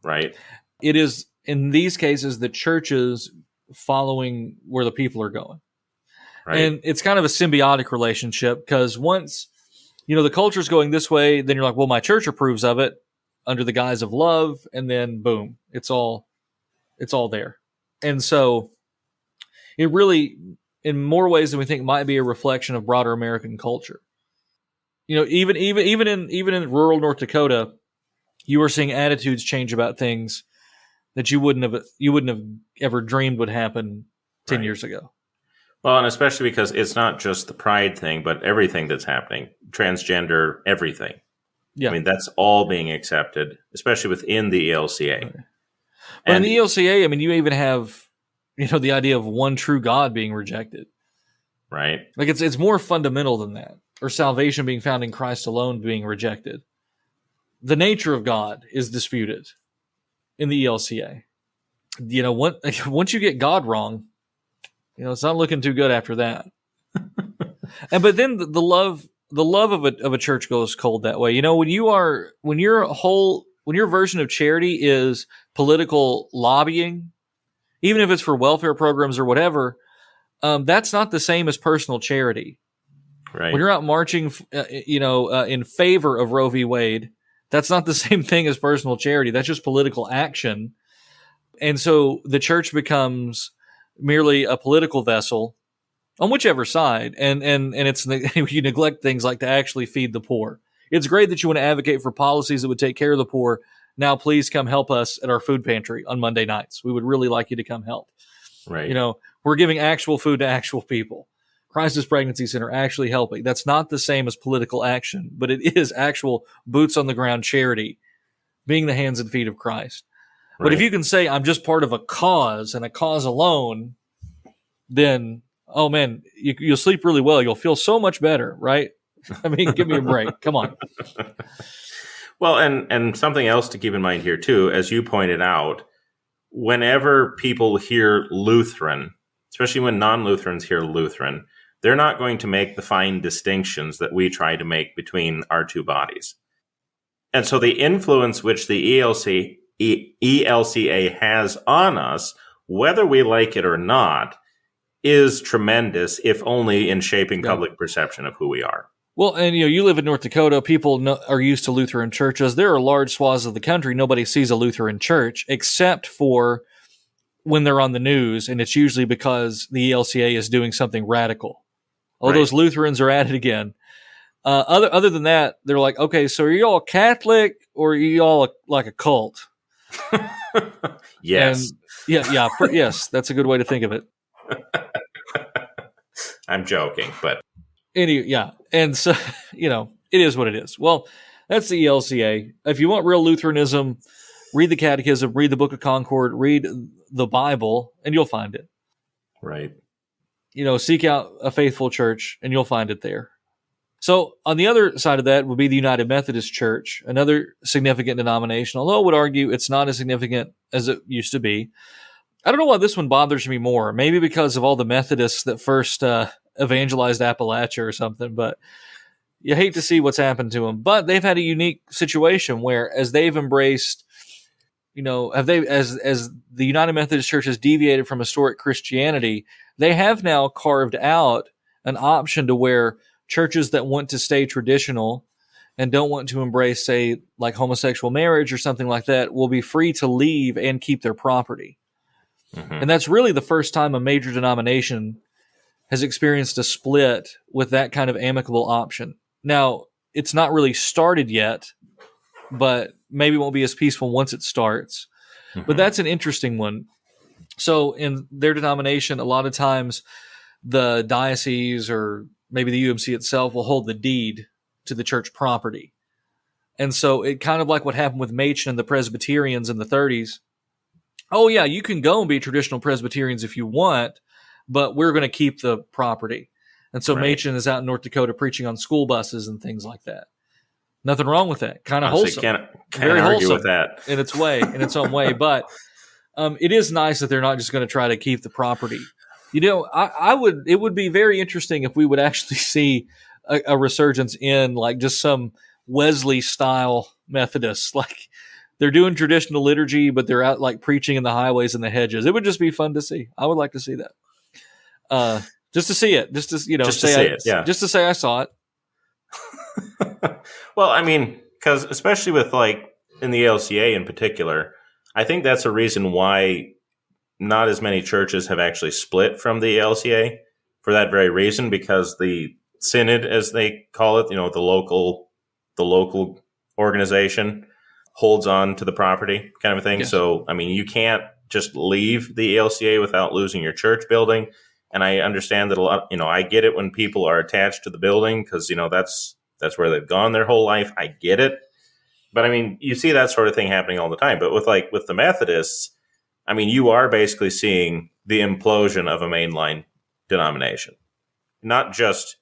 Right. It is, in these cases, the churches following where the people are going. Right. And it's kind of a symbiotic relationship, because once, the culture's going this way, then you're like, well, my church approves of it under the guise of love, and then boom, it's all there. And so it really, in more ways than we think, might be a reflection of broader American culture. Even in rural North Dakota, you are seeing attitudes change about things that you wouldn't have ever dreamed would happen 10 years ago. Well, and especially because it's not just the pride thing, but everything that's happening, transgender, everything. Yeah. I mean, that's all being accepted, especially within the ELCA. Right. But in the ELCA, I mean, you even have, the idea of one true God being rejected. Right. Like it's more fundamental than that, or salvation being found in Christ alone being rejected. The nature of God is disputed in the ELCA. Once you get God wrong, it's not looking too good after that. But then the love of a church goes cold that way. When your version of charity is political lobbying, even if it's for welfare programs or whatever, that's not the same as personal charity. Right. When you're out marching, in favor of Roe v. Wade, that's not the same thing as personal charity. That's just political action. And so the church becomes merely a political vessel on whichever side. And you neglect things like to actually feed the poor. It's great that you want to advocate for policies that would take care of the poor. Now, please come help us at our food pantry on Monday nights. We would really like you to come help. Right. We're giving actual food to actual people. Crisis Pregnancy Center actually helping. That's not the same as political action, but it is actual boots on the ground charity, being the hands and feet of Christ. Right. But if you can say, I'm just part of a cause and a cause alone, then, oh man, you'll sleep really well. You'll feel so much better, right? I mean, give me a break. Come on. Well, and something else to keep in mind here too, as you pointed out, whenever people hear Lutheran, especially when non-Lutherans hear Lutheran, they're not going to make the fine distinctions that we try to make between our two bodies. And so the influence which the ELCA has on us, whether we like it or not, is tremendous, if only in shaping public perception of who we are. Well, and you live in North Dakota. People are used to Lutheran churches. There are large swaths of the country nobody sees a Lutheran church except for when they're on the news, and it's usually because the ELCA is doing something radical. Oh, those Lutherans are at it again. Other than that, they're like, okay, so are you all Catholic or are you all like a cult? Yes. And yes, that's a good way to think of it. I'm joking, but and so it is what it is. Well, that's the ELCA. If you want real Lutheranism, read the Catechism, read the Book of Concord, read the Bible, and you'll find it. Right. Seek out a faithful church, and you'll find it there. So on the other side of that would be the United Methodist Church, another significant denomination, although I would argue it's not as significant as it used to be. I don't know why this one bothers me more. Maybe because of all the Methodists that first evangelized Appalachia or something, but you hate to see what's happened to them. But they've had a unique situation where, as they've embraced, as the United Methodist Church has deviated from historic Christianity, they have now carved out an option to where churches that want to stay traditional and don't want to embrace, say, like homosexual marriage or something like that, will be free to leave and keep their property. Mm-hmm. And that's really the first time a major denomination has experienced a split with that kind of amicable option. Now, it's not really started yet, but maybe it won't be as peaceful once it starts. Mm-hmm. But that's an interesting one. So in their denomination, a lot of times the diocese or maybe the UMC itself will hold the deed to the church property. And so it kind of like what happened with Machen and the Presbyterians in the 30s. Oh, yeah, you can go and be traditional Presbyterians if you want, but we're going to keep the property. And so Machen is out in North Dakota preaching on school buses and things like that. Nothing wrong with that. Kind of wholesome. Can't very argue wholesome with that in its own way. But it is nice that they're not just going to try to keep the property. It would be very interesting if we would actually see a resurgence in like just some Wesley style Methodists. Like they're doing traditional liturgy, but they're out like preaching in the highways and the hedges. It would just be fun to see. I would like to see that. Just to see it, just to say I saw it. Well, I mean, because especially with like in the LCA in particular, I think that's a reason why not as many churches have actually split from the LCA for that very reason, because the synod, as they call it, the local organization holds on to the property kind of a thing. Yes. So, I mean, you can't just leave the LCA without losing your church building. And I understand that a lot, I get it when people are attached to the building because, that's where they've gone their whole life. I get it. But I mean, you see that sort of thing happening all the time. But with the Methodists, I mean, you are basically seeing the implosion of a mainline denomination, not just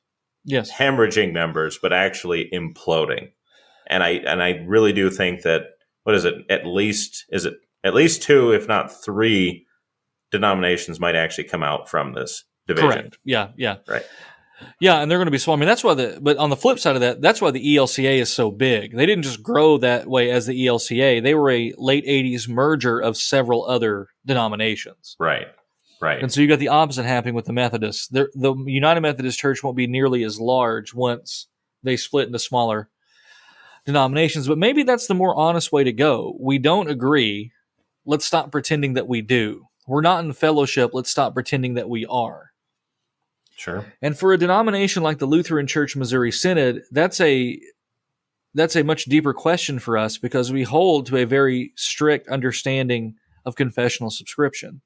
hemorrhaging members, but actually imploding. And I really do think that, at least two, if not three denominations might actually come out from this division. Correct. Yeah. Right. Yeah, and they're going to be small. I mean, that's why but on the flip side of that, that's why the ELCA is so big. They didn't just grow that way as the ELCA. They were a late 80s merger of several other denominations. Right. And so you got the opposite happening with the Methodists. The United Methodist Church won't be nearly as large once they split into smaller denominations, but maybe that's the more honest way to go. We don't agree. Let's stop pretending that we do. We're not in fellowship. Let's stop pretending that we are. Sure. And for a denomination like the Lutheran Church Missouri Synod, that's a much deeper question for us because we hold to a very strict understanding of confessional subscription,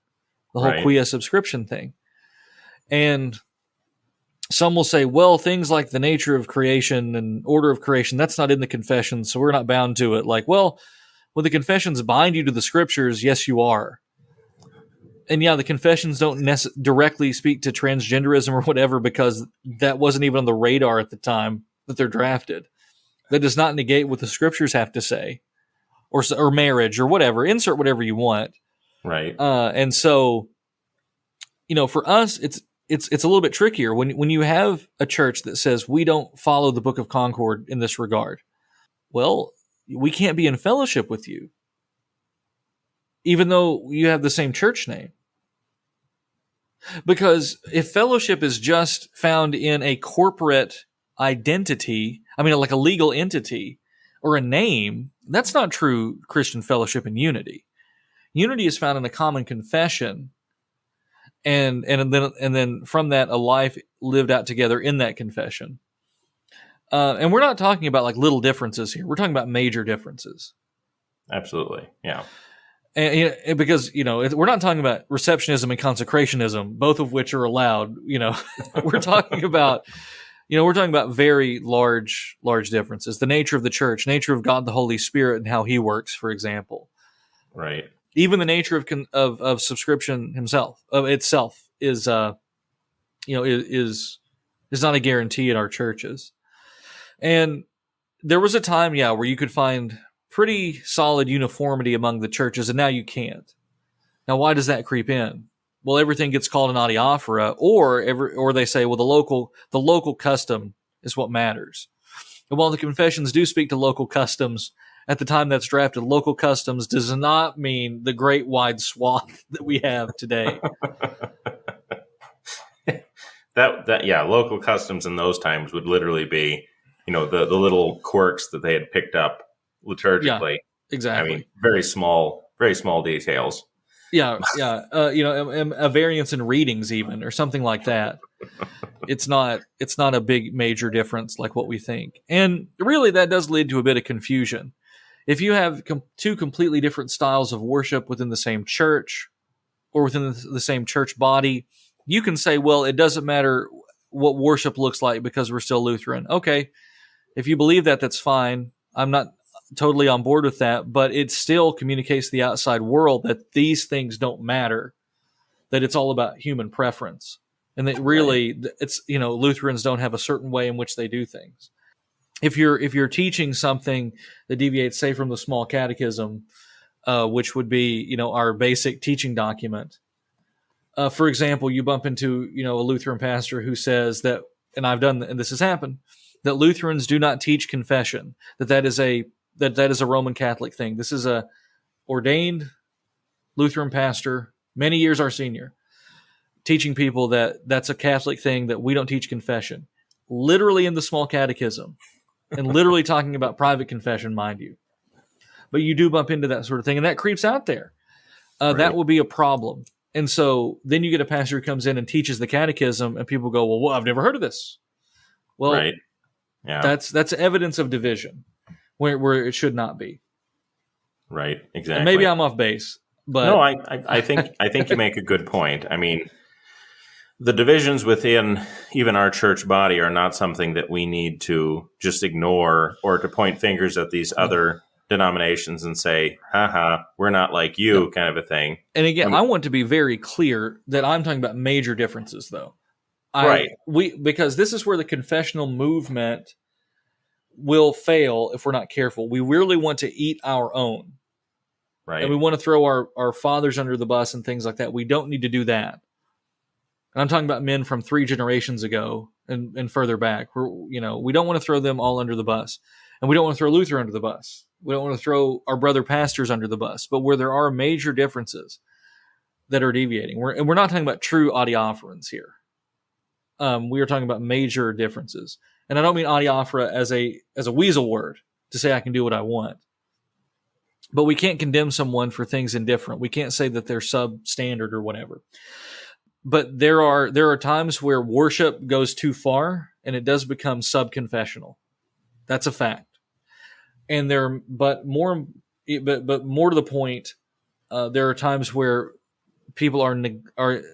the whole quia subscription thing. And some will say, well, things like the nature of creation and order of creation, that's not in the confession, so we're not bound to it. Like, well, when the confessions bind you to the scriptures, yes, you are. And yeah, the confessions don't directly speak to transgenderism or whatever because that wasn't even on the radar at the time that they're drafted. That does not negate what the scriptures have to say, or marriage or whatever. Insert whatever you want. Right. And so, for us, it's a little bit trickier when you have a church that says we don't follow the Book of Concord in this regard. Well, we can't be in fellowship with you, even though you have the same church name. Because if fellowship is just found in a corporate identity, like a legal entity or a name, that's not true Christian fellowship and unity. Unity is found in a common confession, and then from that, a life lived out together in that confession. And we're not talking about like little differences here. We're talking about major differences. Absolutely. Yeah. And because, we're not talking about receptionism and consecrationism, both of which are allowed, we're talking about, very large differences. The nature of the church, nature of God, the Holy Spirit, and how he works, for example. Right. Even the nature of subscription itself is not a guarantee in our churches. And there was a time, where you could find pretty solid uniformity among the churches, and now you can't. Now, why does that creep in? Well, everything gets called an adiaphora, or they say, well, the local custom is what matters. And while the confessions do speak to local customs, at the time that's drafted, local customs does not mean the great wide swath that we have today. Local customs in those times would literally be, the little quirks that they had picked up liturgically. Yeah, exactly. Very small details. A variance in readings even, or something like that. It's not a big major difference like what we think. And really that does lead to a bit of confusion. If you have two completely different styles of worship within the same church or within the same church body, you can say, well, it doesn't matter what worship looks like because we're still Lutheran. Okay, if you believe that, that's fine. I'm not totally on board with that, but it still communicates to the outside world that these things don't matter, that it's all about human preference, and that really it's, Lutherans don't have a certain way in which they do things. If you're teaching something that deviates, say, from the small catechism, which would be, our basic teaching document. For example, you bump into, a Lutheran pastor who says that, and this has happened, that Lutherans do not teach confession, that is a Roman Catholic thing. This is a ordained Lutheran pastor, many years our senior, teaching people that that's a Catholic thing, that we don't teach confession. Literally in the small catechism, and literally talking about private confession, mind you. But you do bump into that sort of thing, and that creeps out there. Right. That will be a problem. And so then you get a pastor who comes in and teaches the catechism, and people go, well, I've never heard of this. Well, right. Yeah. That's evidence of division where it should not be. Right. Exactly. And maybe I'm off base, but no, I think you make a good point. The divisions within even our church body are not something that we need to just ignore or to point fingers at these other denominations and say, haha, we're not like you, kind of a thing. And again, I want to be very clear that I'm talking about major differences, though. Right. Because this is where the confessional movement will fail if we're not careful. We really want to eat our own. Right. And we want to throw our fathers under the bus and things like that. We don't need to do that. And I'm talking about men from 3 generations ago and further back. We don't want to throw them all under the bus. And we don't want to throw Luther under the bus. We don't want to throw our brother pastors under the bus. But where there are major differences that are deviating, we're not talking about true adiaphoras here. We are talking about major differences. And I don't mean adiaphora as a weasel word to say I can do what I want. But we can't condemn someone for things indifferent. We can't say that they're substandard or whatever. But there are times where worship goes too far and it does become subconfessional. That's a fact. And but more to the point, there are times where people are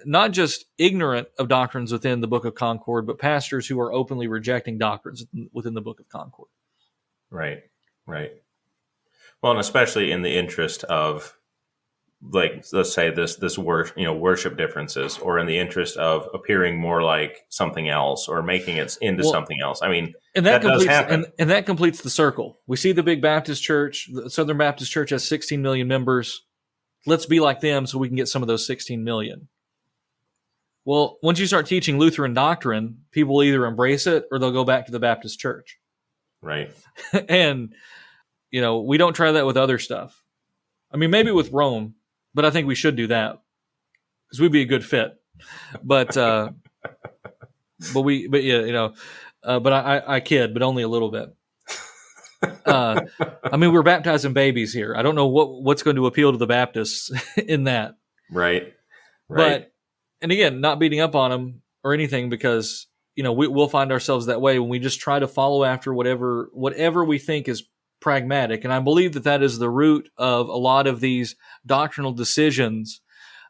not just ignorant of doctrines within the Book of Concord, but pastors who are openly rejecting doctrines within the Book of Concord. Right. Well, and especially in the interest of, like, let's say this worship differences, or in the interest of appearing more like something else or making it into something else. And that does happen. And that completes the circle. We see the big Baptist church, the Southern Baptist Church has 16 million members. let's be like them so we can get some of those 16 million. Well, once you start teaching Lutheran doctrine, people will either embrace it or they'll go back to the Baptist church. Right. And, we don't try that with other stuff. I mean, maybe with Rome, but I think we should do that because we'd be a good fit. But, I kid, but only a little bit. I mean, we're baptizing babies here. I don't know what's going to appeal to the Baptists in that. Right. But, and again, not beating up on them or anything because, we'll find ourselves that way when we just try to follow after whatever we think is pragmatic. And I believe that is the root of a lot of these doctrinal decisions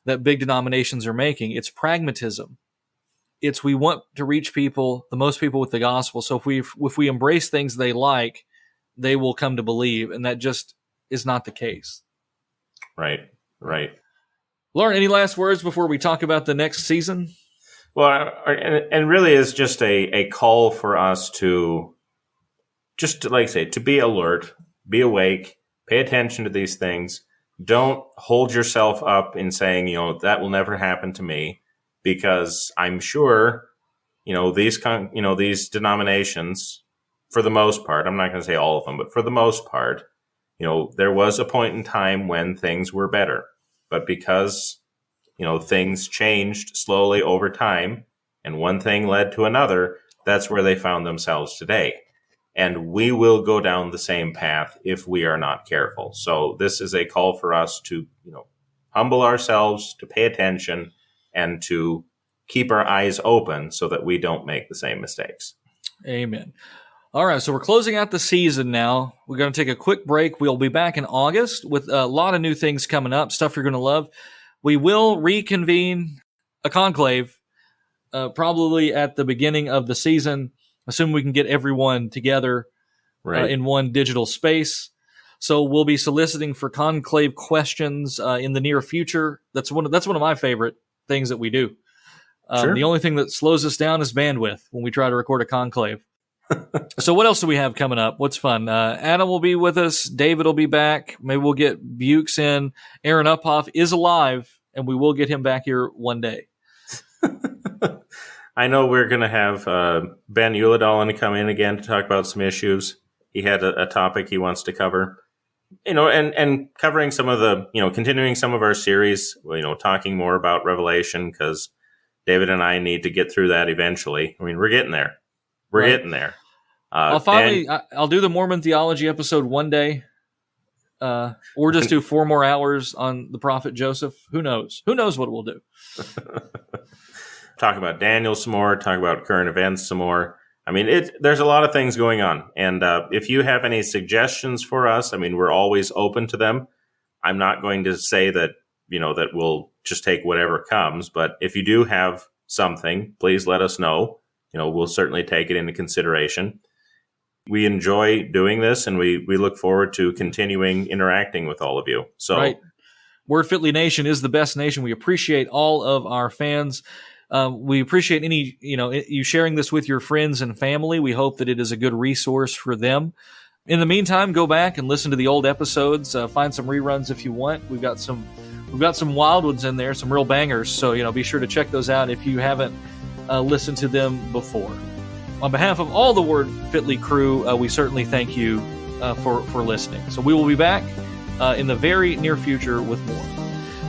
that big denominations are making. It's pragmatism. It's we want to reach the most people with the gospel. So if we embrace things they like, they will come to believe. And that just is not the case. Right. Lauren, any last words before we talk about the next season? Well, and really is just a call for us to just, like I say, to be alert, be awake, pay attention to these things. Don't hold yourself up in saying, that will never happen to me, because I'm sure, these denominations, for the most part, I'm not going to say all of them, but for the most part, there was a point in time when things were better. But because, things changed slowly over time and one thing led to another, that's where they found themselves today. And we will go down the same path if we are not careful. So this is a call for us to, humble ourselves, to pay attention, and to keep our eyes open so that we don't make the same mistakes. Amen. All right, so we're closing out the season now. We're going to take a quick break. We'll be back in August with a lot of new things coming up, stuff you're going to love. We will reconvene a conclave probably at the beginning of the season, assuming we can get everyone together in one digital space. So we'll be soliciting for conclave questions in the near future. That's one of my favorite things that we do. Sure. The only thing that slows us down is bandwidth when we try to record a conclave. So what else do we have coming up? What's fun? Adam will be with us. David will be back. Maybe we'll get Bukes in. Aaron Uphoff is alive, and we will get him back here one day. I know we're going to have Ben Uladolin to come in again to talk about some issues. He had a topic he wants to cover. And covering some of the, continuing some of our series, talking more about Revelation, because David and I need to get through that eventually. I mean, we're getting there. We're getting there. I'll do the Mormon theology episode one day, or just do 4 more hours on the prophet Joseph. Who knows? Who knows what we'll do? Talk about Daniel some more. Talk about current events some more. I mean, there's a lot of things going on. And if you have any suggestions for us, I mean, we're always open to them. I'm not going to say that, that we'll just take whatever comes. But if you do have something, please let us know. We'll certainly take it into consideration. We enjoy doing this, and we look forward to continuing interacting with all of you. So, right. Word Fitly Nation is the best nation. We appreciate all of our fans. We appreciate any, you sharing this with your friends and family. We hope that it is a good resource for them. In the meantime, go back and listen to the old episodes. Find some reruns if you want. We've got some wild ones in there, some real bangers. So, be sure to check those out if you haven't listened to them before. On behalf of all the Word Fitly crew, we certainly thank you for listening. So we will be back in the very near future with more.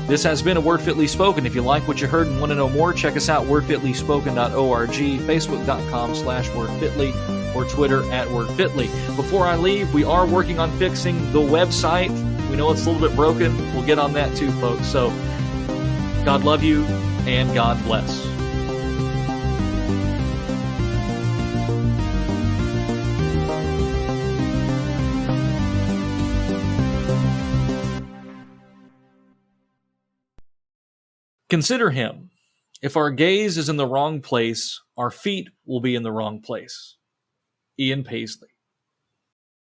This has been a Word Fitly Spoken. If you like what you heard and want to know more, check us out, wordfitlyspoken.org, facebook.com/wordfitly, or Twitter @wordfitly. Before I leave, we are working on fixing the website. We know it's a little bit broken. We'll get on that too, folks. So God love you, and God bless. Consider him. If our gaze is in the wrong place, our feet will be in the wrong place. Ian Paisley.